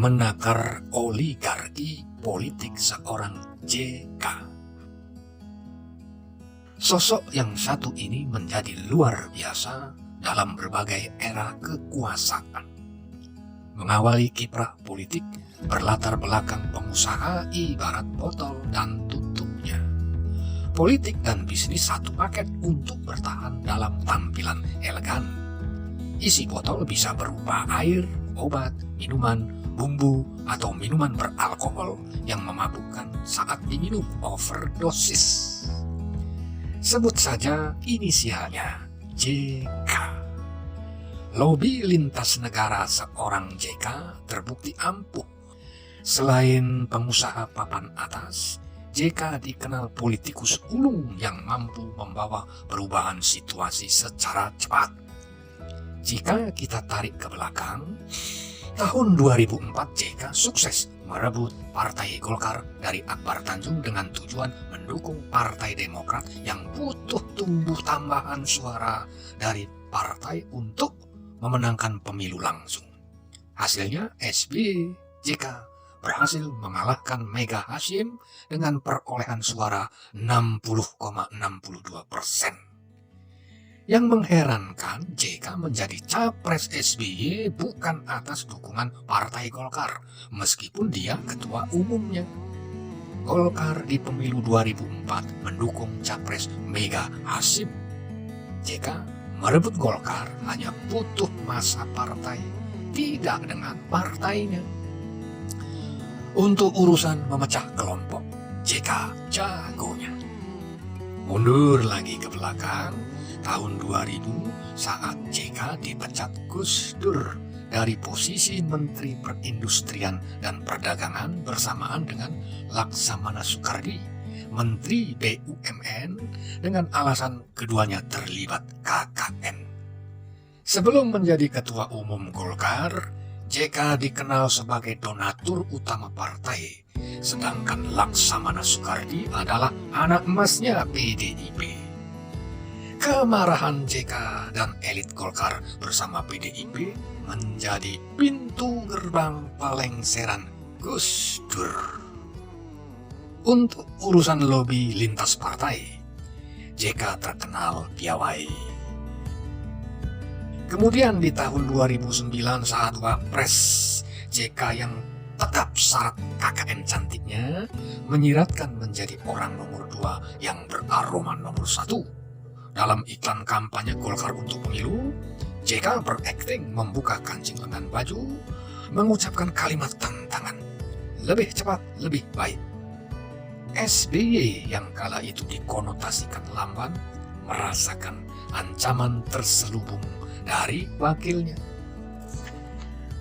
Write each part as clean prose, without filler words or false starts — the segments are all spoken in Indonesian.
menakar oligarki politik seorang JK. Sosok yang satu ini menjadi luar biasa dalam berbagai era kekuasaan. Mengawali kiprah politik berlatar belakang pengusaha ibarat botol dan tutupnya. Politik dan bisnis satu paket untuk bertahan dalam tampilan elegan. Isi botol bisa berupa air, obat, minuman, bumbu, atau minuman beralkohol yang memabukkan saat diminum overdosis. Sebut saja inisialnya JK. Lobi lintas negara seorang JK terbukti ampuh. Selain pengusaha papan atas, JK dikenal politikus ulung yang mampu membawa perubahan situasi secara cepat. Jika kita tarik ke belakang, tahun 2004 JK sukses merebut Partai Golkar dari Akbar Tanjung dengan tujuan mendukung Partai Demokrat yang butuh tumbuh tambahan suara dari partai untuk memenangkan pemilu langsung. Hasilnya SBY JK berhasil mengalahkan Mega Hasyim dengan perolehan suara 60,62%. Yang mengherankan, JK menjadi capres SBY bukan atas dukungan Partai Golkar, meskipun dia ketua umumnya. Golkar di pemilu 2004 mendukung capres Mega Hasyim. JK merebut Golkar hanya butuh masa partai, tidak dengan partainya. Untuk urusan memecah kelompok, JK jagonya. Mundur lagi ke belakang, tahun 2000 saat JK dipecat Gus Dur dari posisi Menteri Perindustrian dan Perdagangan bersamaan dengan Laksamana Soekardi, Menteri BUMN, dengan alasan keduanya terlibat KKN. Sebelum menjadi ketua umum Golkar, JK dikenal sebagai donatur utama partai, sedangkan Laksamana Soekardi adalah anak emasnya PDIP. Kemarahan JK dan elit Golkar bersama PDIP menjadi pintu gerbang pelengseran Gus Dur. Untuk urusan lobi lintas partai, JK terkenal piawai. Kemudian di tahun 2009 saat Wapres, JK yang tetap syarat KKN cantiknya menyiratkan menjadi orang nomor 2 yang beraroma nomor 1. Dalam iklan kampanye Golkar untuk pemilu, JK berakting membuka kancing lengan baju, mengucapkan kalimat tantangan, lebih cepat, lebih baik. SBY yang kala itu dikonotasikan lamban, merasakan ancaman terselubung dari wakilnya.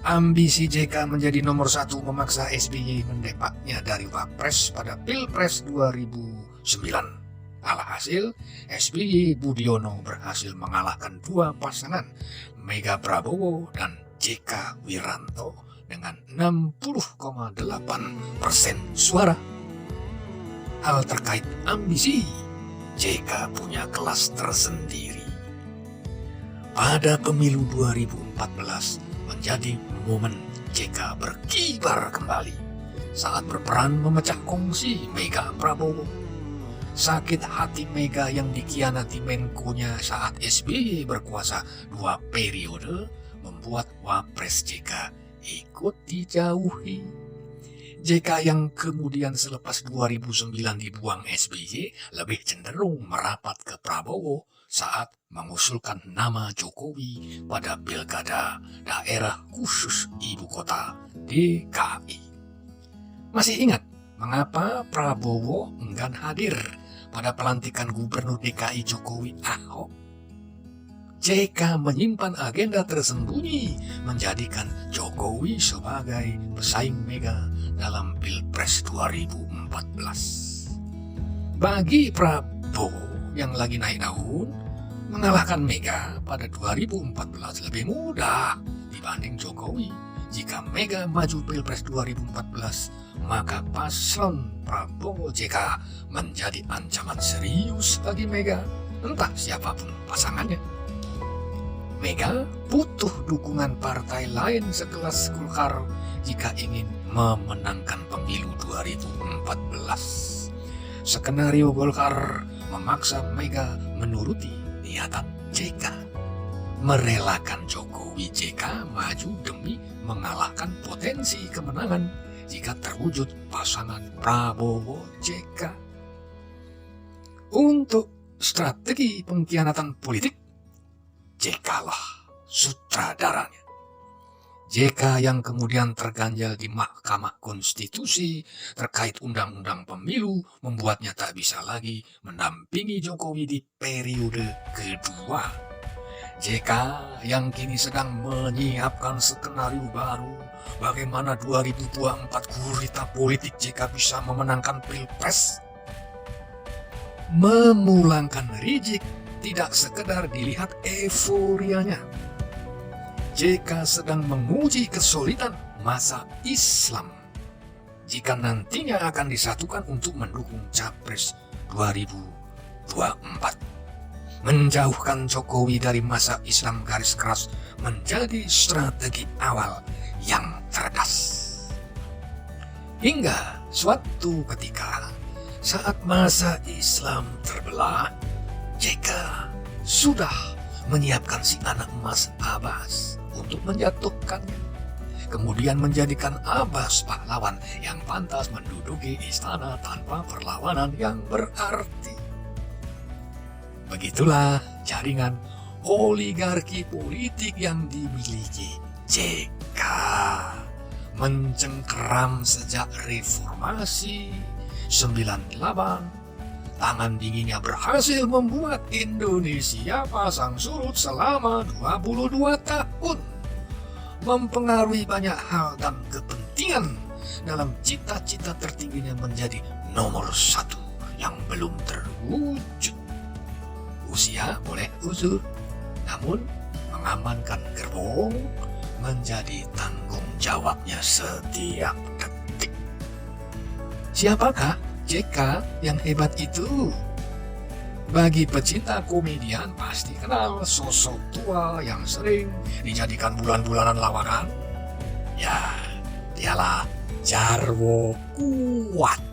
Ambisi JK menjadi nomor 1 memaksa SBY mendepaknya dari Wapres pada Pilpres 2009. Alhasil, SBY Budiono berhasil mengalahkan dua pasangan, Mega Prabowo dan JK Wiranto, dengan 60,8% suara. Hal terkait ambisi, JK punya kelas tersendiri. Pada pemilu 2014 menjadi momen JK berkibar kembali saat berperan memecah kongsi Mega Prabowo. Sakit hati Mega yang dikhianati Menkonya saat SBY berkuasa 2 periode membuat Wapres JK ikut dijauhi. JK yang kemudian selepas 2009 dibuang SBY lebih cenderung merapat ke Prabowo saat mengusulkan nama Jokowi pada Pilkada Daerah Khusus Ibu Kota DKI. Masih ingat mengapa Prabowo enggan hadir pada pelantikan Gubernur DKI Jokowi Ahok? JK menyimpan agenda tersembunyi menjadikan Jokowi sebagai pesaing Mega dalam Pilpres 2014. Bagi Prabowo yang lagi naik daun, mengalahkan Mega pada 2014 lebih mudah dibanding Jokowi. Jika Mega maju Pilpres 2014, maka paslon Prabowo JK menjadi ancaman serius bagi Mega, entah siapapun pasangannya. Mega butuh dukungan partai lain sekelas Golkar jika ingin memenangkan pemilu 2014. Skenario Golkar memaksa Mega menuruti niatan JK, merelakan Jokowi JK maju demi mengalahkan potensi kemenangan jika terwujud pasangan Prabowo JK. Untuk strategi pengkhianatan politik, JK lah sutradaranya. JK yang kemudian terganjal di Mahkamah Konstitusi terkait Undang-Undang Pemilu membuatnya tak bisa lagi mendampingi Jokowi di periode kedua. JK yang kini sedang menyiapkan skenario baru bagaimana 2024 gurita politik JK bisa memenangkan Pilpres. Memulangkan Rizik tidak sekedar dilihat euforianya. JK sedang menguji kesolidan masa Islam jika nantinya akan disatukan untuk mendukung Capres 2024. Menjauhkan Jokowi dari masa Islam garis keras menjadi strategi awal yang cerdas. Hingga suatu ketika saat masa Islam terbelah, JK sudah menyiapkan si anak emas Abbas untuk menjatuhkannya, kemudian menjadikan Abbas pahlawan yang pantas menduduki istana tanpa perlawanan yang berarti. Begitulah jaringan oligarki politik yang dimiliki JK, mencengkeram sejak reformasi 98. Tangan dinginnya berhasil membuat Indonesia pasang surut selama 22 tahun. Mempengaruhi banyak hal dan kepentingan dalam cita-cita tertingginya menjadi nomor 1 yang belum terwujud. Usia boleh uzur, namun mengamankan gerbong menjadi tanggung jawabnya setiap detik. Siapakah JK yang hebat itu? Bagi pecinta komedian pasti kenal sosok tua yang sering dijadikan bulan-bulanan lawakan. Ya, dialah Jarwo Kuat.